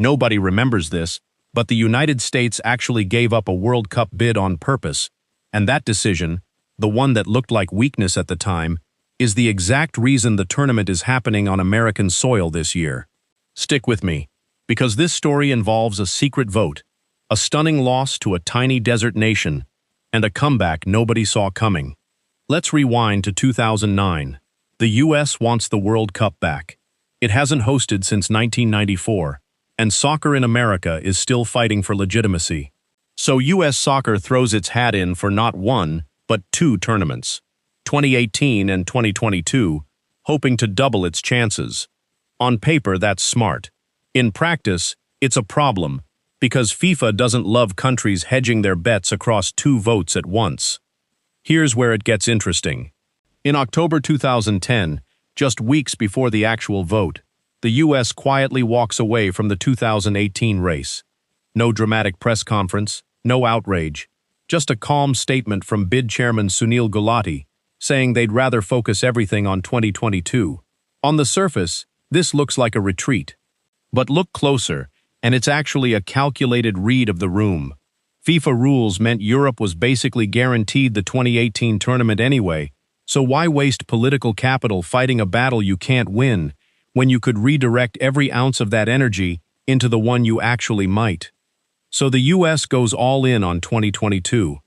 Nobody remembers this, but the United States actually gave up a World Cup bid on purpose, and that decision, the one that looked like weakness at the time, is the exact reason the tournament is happening on American soil this year. Stick with me, because this story involves a secret vote, a stunning loss to a tiny desert nation, and a comeback nobody saw coming. Let's rewind to 2009. The US wants the World Cup back. It hasn't hosted since 1994, and soccer in America is still fighting for legitimacy. So US soccer throws its hat in for not one, but two tournaments, 2018 and 2022, hoping to double its chances. On paper, that's smart. In practice, it's a problem, because FIFA doesn't love countries hedging their bets across two votes at once. Here's where it gets interesting. In October 2010, just weeks before the actual vote, the US quietly walks away from the 2018 race. No dramatic press conference, no outrage, just a calm statement from bid chairman Sunil Gulati, saying they'd rather focus everything on 2022. On the surface, this looks like a retreat. But look closer, and it's actually a calculated read of the room. FIFA rules meant Europe was basically guaranteed the 2018 tournament anyway, so why waste political capital fighting a battle you can't win, when you could redirect every ounce of that energy into the one you actually might? So the US goes all in on 2022.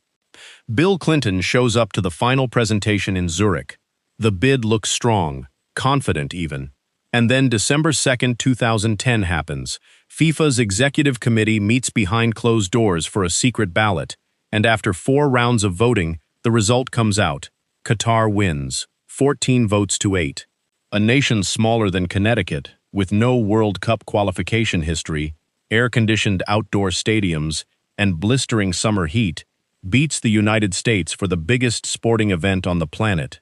Bill Clinton shows up to the final presentation in Zurich. The bid looks strong, confident even. And then December 2nd, 2010 happens. FIFA's Executive Committee meets behind closed doors for a secret ballot, and after 4 rounds of voting, the result comes out. Qatar wins, 14 votes to 8. A nation smaller than Connecticut, with no World Cup qualification history, air-conditioned outdoor stadiums, and blistering summer heat, beats the United States for the biggest sporting event on the planet.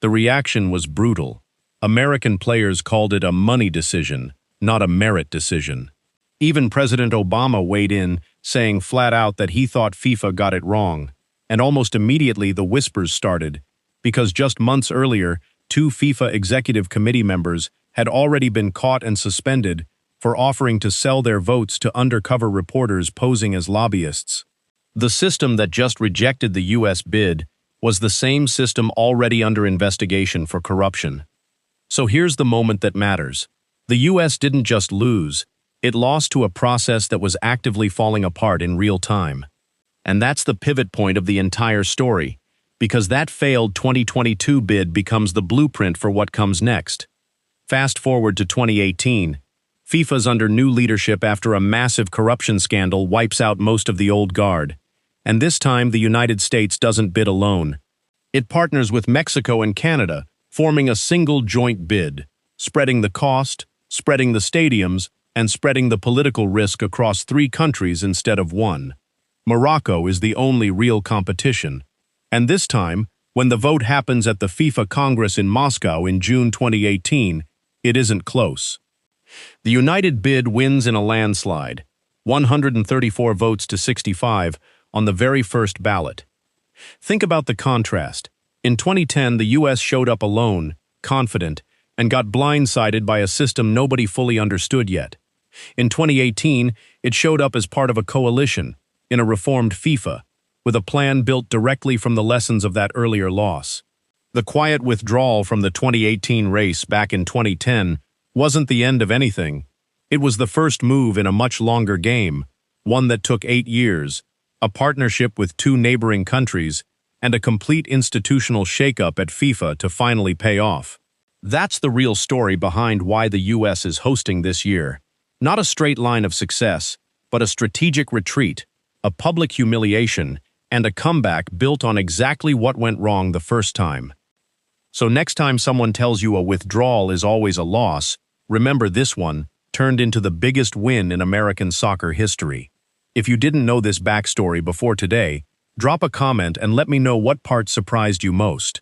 The reaction was brutal. American players called it a money decision, not a merit decision. Even President Obama weighed in, saying flat out that he thought FIFA got it wrong. And almost immediately the whispers started, because just months earlier, 2 FIFA Executive Committee members had already been caught and suspended for offering to sell their votes to undercover reporters posing as lobbyists. The system that just rejected the US bid was the same system already under investigation for corruption. So here's the moment that matters. The US didn't just lose, it lost to a process that was actively falling apart in real time. And that's the pivot point of the entire story, because that failed 2022 bid becomes the blueprint for what comes next. Fast forward to 2018, FIFA's under new leadership after a massive corruption scandal wipes out most of the old guard. And this time the United States doesn't bid alone. It partners with Mexico and Canada, forming a single joint bid, spreading the cost, spreading the stadiums, and spreading the political risk across 3 countries instead of 1. Morocco is the only real competition. And this time, when the vote happens at the FIFA Congress in Moscow in June 2018, it isn't close. The United bid wins in a landslide, 134 votes to 65, on the very first ballot. Think about the contrast. In 2010, the US showed up alone, confident, and got blindsided by a system nobody fully understood yet. In 2018, it showed up as part of a coalition, in a reformed FIFA, with a plan built directly from the lessons of that earlier loss. The quiet withdrawal from the 2018 race back in 2010 wasn't the end of anything. It was the first move in a much longer game, one that took 8 years, a partnership with 2 neighboring countries, and a complete institutional shakeup at FIFA to finally pay off. That's the real story behind why the US is hosting this year. Not a straight line of success, but a strategic retreat, a public humiliation, and a comeback built on exactly what went wrong the first time. So next time someone tells you a withdrawal is always a loss, remember this one turned into the biggest win in American soccer history. If you didn't know this backstory before today, drop a comment and let me know what part surprised you most.